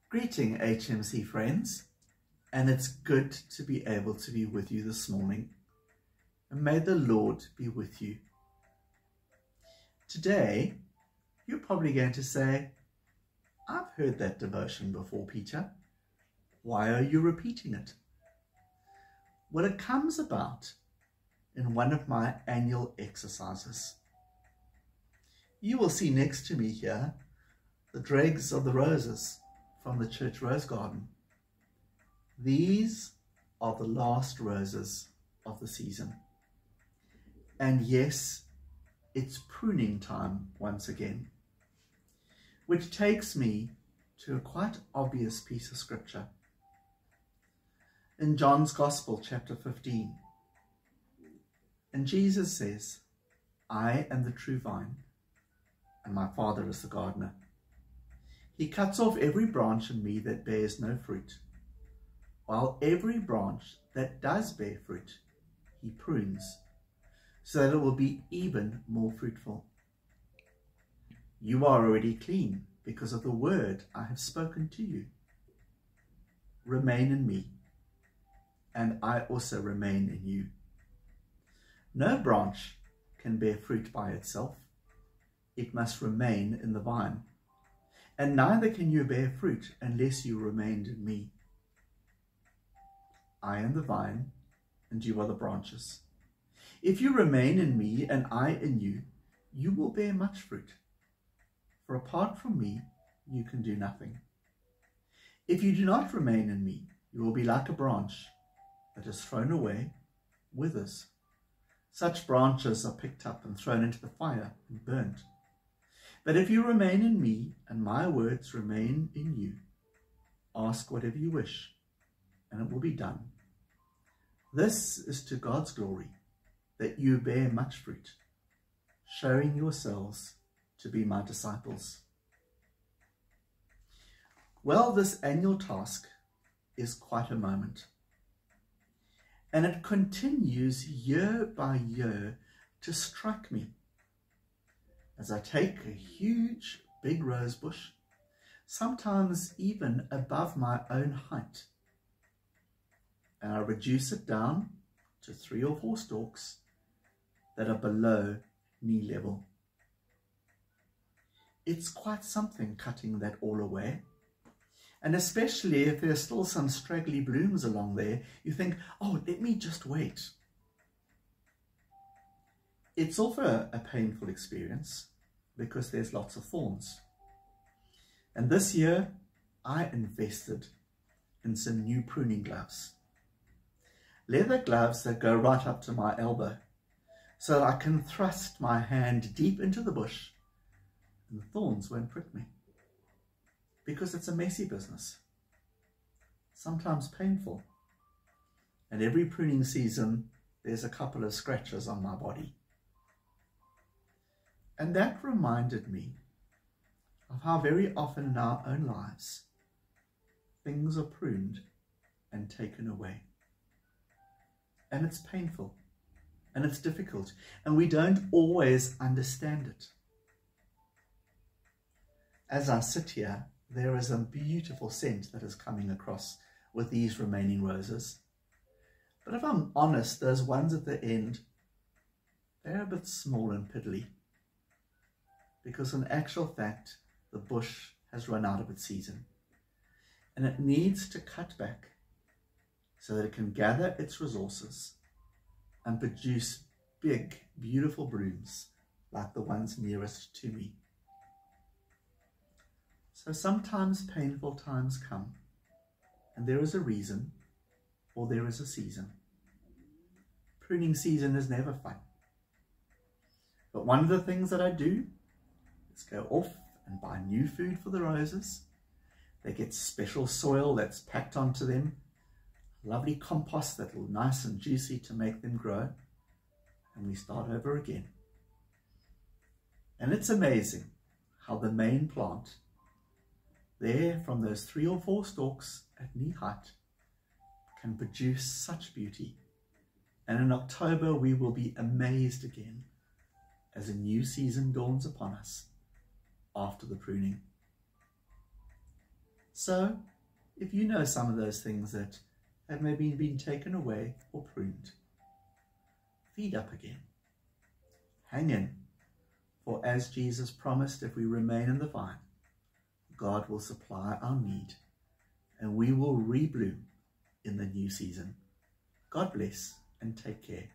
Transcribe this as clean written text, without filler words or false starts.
Greeting HMC friends, and it's good to be able to be with you this morning, and may the Lord be with you. Today, you're probably going to say, I've heard that devotion before, Peter. Why are you repeating it? Well, it comes about in one of my annual exercises. You will see next to me here the dregs of the roses from the church rose garden. These are the last roses of the season. And yes, it's pruning time once again, which takes me to a quite obvious piece of scripture. In John's Gospel, chapter 15, and Jesus says, I am the true vine, and my Father is the gardener. He cuts off every branch in me that bears no fruit, while every branch that does bear fruit, he prunes, so that it will be even more fruitful. You are already clean because of the word I have spoken to you. Remain in me, and I also remain in you. No branch can bear fruit by itself. It must remain in the vine. And neither can you bear fruit unless you remain in me. I am the vine, and you are the branches. If you remain in me and I in you, you will bear much fruit. For apart from me, you can do nothing. If you do not remain in me, you will be like a branch that is thrown away, withers. Such branches are picked up and thrown into the fire and burnt. But if you remain in me and my words remain in you, ask whatever you wish, and it will be done. This is to God's glory, that you bear much fruit, showing yourselves to be my disciples. Well, this annual task is quite a moment, and it continues year by year to strike me as I take a huge big rose bush, sometimes even above my own height, and I reduce it down to 3 or 4 stalks that are below knee level. It's quite something cutting that all away, and especially if there's still some straggly blooms along there, you think, oh, let me just wait. It's also a painful experience because there's lots of thorns. And this year, I invested in some new pruning gloves. Leather gloves that go right up to my elbow, so that I can thrust my hand deep into the bush and the thorns won't prick me. Because it's a messy business, sometimes painful. And every pruning season, there's a couple of scratches on my body. And that reminded me of how very often in our own lives, things are pruned and taken away. And it's painful, and it's difficult, and we don't always understand it. As I sit here, there is a beautiful scent that is coming across with these remaining roses. But if I'm honest, those ones at the end, they're a bit small and piddly, because in actual fact, the bush has run out of its season, and it needs to cut back so that it can gather its resources and produce big, beautiful blooms like the ones nearest to me. So sometimes painful times come, and there is a reason, or there is a season. Pruning season is never fun. But one of the things that I do is go off and buy new food for the roses. They get special soil that's packed onto them, lovely compost that's nice and juicy to make them grow, and we start over again. And it's amazing how the main plant, there from those 3 or 4 stalks at knee height, can produce such beauty. And in October we will be amazed again as a new season dawns upon us after the pruning. So, if you know some of those things that have maybe been taken away or pruned, feed up again. Hang in, for as Jesus promised, if we remain in the vine, God will supply our need and we will rebloom in the new season. God bless and take care.